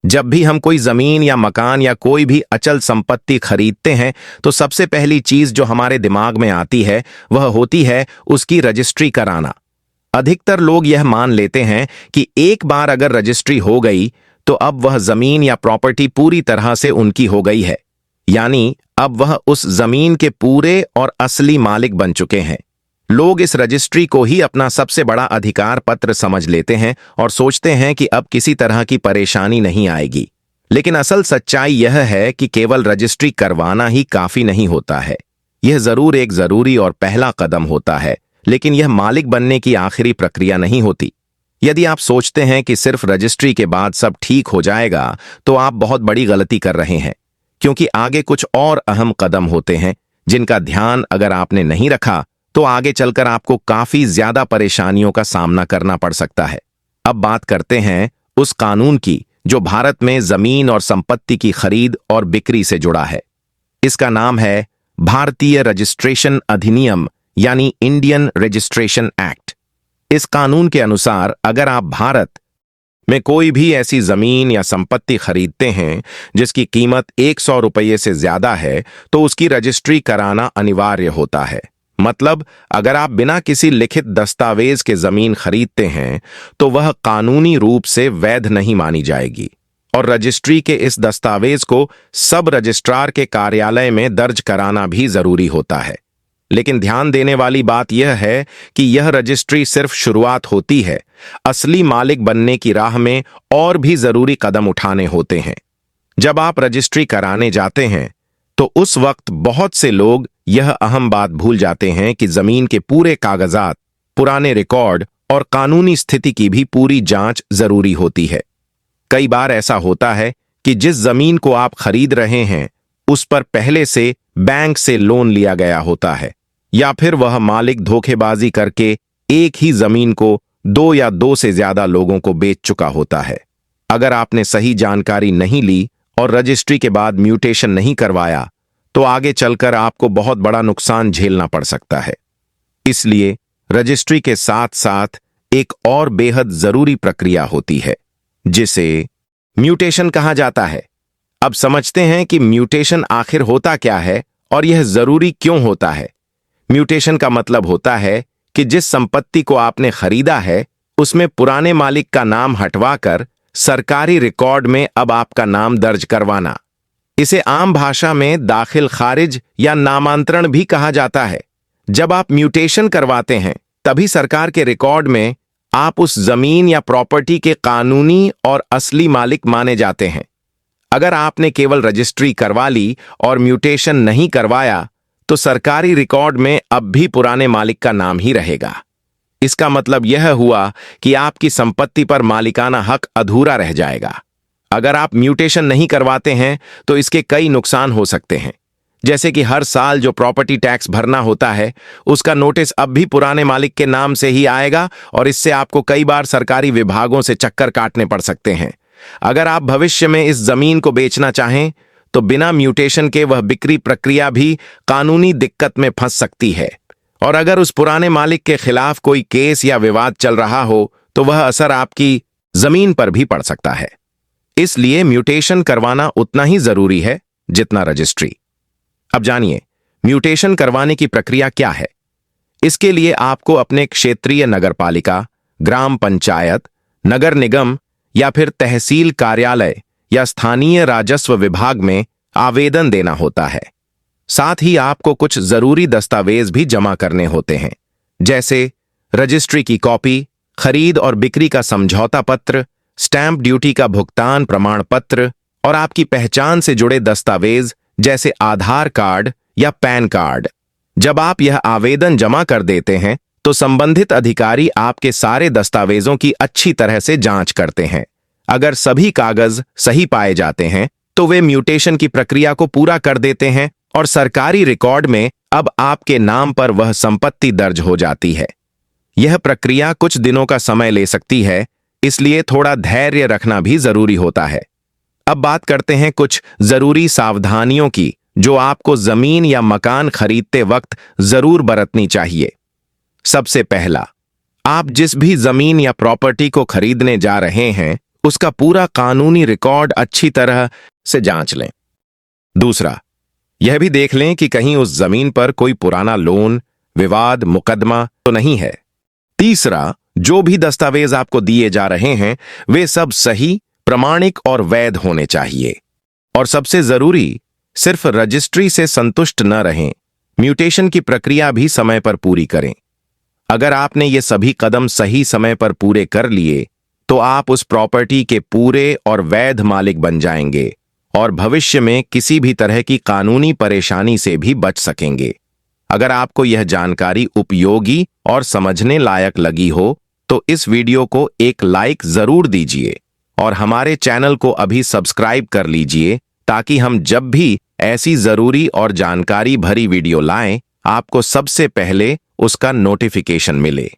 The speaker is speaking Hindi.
जब भी हम कोई जमीन या मकान या कोई भी अचल संपत्ति खरीदते हैं तो सबसे पहली चीज जो हमारे दिमाग में आती है वह होती है उसकी रजिस्ट्री कराना। अधिकतर लोग यह मान लेते हैं कि एक बार अगर रजिस्ट्री हो गई तो अब वह जमीन या प्रॉपर्टी पूरी तरह से उनकी हो गई है, यानी अब वह उस जमीन के पूरे और असली मालिक बन चुके हैं। लोग इस रजिस्ट्री को ही अपना सबसे बड़ा अधिकार पत्र समझ लेते हैं और सोचते हैं कि अब किसी तरह की परेशानी नहीं आएगी। लेकिन असल सच्चाई यह है कि केवल रजिस्ट्री करवाना ही काफी नहीं होता है। यह जरूर एक जरूरी और पहला कदम होता है, लेकिन यह मालिक बनने की आखिरी प्रक्रिया नहीं होती। यदि आप सोचते हैं कि सिर्फ रजिस्ट्री के बाद सब ठीक हो जाएगा तो आप बहुत बड़ी गलती कर रहे हैं, क्योंकि आगे कुछ और अहम कदम होते हैं जिनका ध्यान अगर आपने नहीं रखा तो आगे चलकर आपको काफी ज्यादा परेशानियों का सामना करना पड़ सकता है। अब बात करते हैं उस कानून की जो भारत में जमीन और संपत्ति की खरीद और बिक्री से जुड़ा है। इसका नाम है भारतीय रजिस्ट्रेशन अधिनियम, यानी इंडियन रजिस्ट्रेशन एक्ट। इस कानून के अनुसार अगर आप भारत में कोई भी ऐसी जमीन या संपत्ति खरीदते हैं जिसकी कीमत 100 रुपये से ज्यादा है तो उसकी रजिस्ट्री कराना अनिवार्य होता है। मतलब अगर आप बिना किसी लिखित दस्तावेज के जमीन खरीदते हैं तो वह कानूनी रूप से वैध नहीं मानी जाएगी और रजिस्ट्री के इस दस्तावेज को सब रजिस्ट्रार के कार्यालय में दर्ज कराना भी जरूरी होता है। लेकिन ध्यान देने वाली बात यह है कि यह रजिस्ट्री सिर्फ शुरुआत होती है। असली मालिक बनने की राह में और भी जरूरी कदम उठाने होते हैं। जब आप रजिस्ट्री कराने जाते हैं तो उस वक्त बहुत से लोग यह अहम बात भूल जाते हैं कि जमीन के पूरे कागजात, पुराने रिकॉर्ड और कानूनी स्थिति की भी पूरी जांच जरूरी होती है। कई बार ऐसा होता है कि जिस जमीन को आप खरीद रहे हैं उस पर पहले से बैंक से लोन लिया गया होता है, या फिर वह मालिक धोखेबाजी करके एक ही जमीन को 2 या 2 से ज्यादा लोगों को बेच चुका होता है। अगर आपने सही जानकारी नहीं ली और रजिस्ट्री के बाद म्यूटेशन नहीं करवाया तो आगे चलकर आपको बहुत बड़ा नुकसान झेलना पड़ सकता है। इसलिए रजिस्ट्री के साथ साथ एक और बेहद जरूरी प्रक्रिया होती है जिसे म्यूटेशन कहा जाता है। अब समझते हैं कि म्यूटेशन आखिर होता क्या है और यह जरूरी क्यों होता है। म्यूटेशन का मतलब होता है कि जिस संपत्ति को आपने खरीदा है उसमें पुराने मालिक का नाम हटवाकर सरकारी रिकॉर्ड में अब आपका नाम दर्ज करवाना। इसे आम भाषा में दाखिल खारिज या नामांतरण भी कहा जाता है। जब आप म्यूटेशन करवाते हैं तभी सरकार के रिकॉर्ड में आप उस जमीन या प्रॉपर्टी के कानूनी और असली मालिक माने जाते हैं। अगर आपने केवल रजिस्ट्री करवा ली और म्यूटेशन नहीं करवाया तो सरकारी रिकॉर्ड में अब भी पुराने मालिक का नाम ही रहेगा। इसका मतलब यह हुआ कि आपकी संपत्ति पर मालिकाना हक अधूरा रह जाएगा। अगर आप म्यूटेशन नहीं करवाते हैं तो इसके कई नुकसान हो सकते हैं, जैसे कि हर साल जो प्रॉपर्टी टैक्स भरना होता है उसका नोटिस अब भी पुराने मालिक के नाम से ही आएगा और इससे आपको कई बार सरकारी विभागों से चक्कर काटने पड़ सकते हैं। अगर आप भविष्य में इस जमीन को बेचना चाहें तो बिना म्यूटेशन के वह बिक्री प्रक्रिया भी कानूनी दिक्कत में फंस सकती है, और अगर उस पुराने मालिक के खिलाफ कोई केस या विवाद चल रहा हो तो वह असर आपकी जमीन पर भी पड़ सकता है। इसलिए म्यूटेशन करवाना उतना ही जरूरी है जितना रजिस्ट्री। अब जानिए म्यूटेशन करवाने की प्रक्रिया क्या है। इसके लिए आपको अपने क्षेत्रीय नगरपालिका, ग्राम पंचायत, नगर निगम या फिर तहसील कार्यालय या स्थानीय राजस्व विभाग में आवेदन देना होता है। साथ ही आपको कुछ जरूरी दस्तावेज भी जमा करने होते हैं, जैसे रजिस्ट्री की कॉपी, खरीद और बिक्री का समझौता पत्र, स्टैंप ड्यूटी का भुगतान प्रमाण पत्र और आपकी पहचान से जुड़े दस्तावेज जैसे आधार कार्ड या पैन कार्ड। जब आप यह आवेदन जमा कर देते हैं तो संबंधित अधिकारी आपके सारे दस्तावेजों की अच्छी तरह से जांच करते हैं। अगर सभी कागज सही पाए जाते हैं तो वे म्यूटेशन की प्रक्रिया को पूरा कर देते हैं और सरकारी रिकॉर्ड में अब आपके नाम पर वह संपत्ति दर्ज हो जाती है। यह प्रक्रिया कुछ दिनों का समय ले सकती है, इसलिए थोड़ा धैर्य रखना भी जरूरी होता है। अब बात करते हैं कुछ जरूरी सावधानियों की जो आपको जमीन या मकान खरीदते वक्त जरूर बरतनी चाहिए। सबसे पहला, आप जिस भी जमीन या प्रॉपर्टी को खरीदने जा रहे हैं उसका पूरा कानूनी रिकॉर्ड अच्छी तरह से जांच लें। दूसरा, यह भी देख लें कि कहीं उस जमीन पर कोई पुराना लोन, विवाद, मुकदमा तो नहीं है। तीसरा, जो भी दस्तावेज आपको दिए जा रहे हैं वे सब सही, प्रामाणिक और वैध होने चाहिए। और सबसे जरूरी, सिर्फ रजिस्ट्री से संतुष्ट न रहें, म्यूटेशन की प्रक्रिया भी समय पर पूरी करें। अगर आपने ये सभी कदम सही समय पर पूरे कर लिए तो आप उस प्रॉपर्टी के पूरे और वैध मालिक बन जाएंगे और भविष्य में किसी भी तरह की कानूनी परेशानी से भी बच सकेंगे। अगर आपको यह जानकारी उपयोगी और समझने लायक लगी हो तो इस वीडियो को एक लाइक जरूर दीजिए और हमारे चैनल को अभी सब्सक्राइब कर लीजिए ताकि हम जब भी ऐसी जरूरी और जानकारी भरी वीडियो लाएं आपको सबसे पहले उसका नोटिफिकेशन मिले।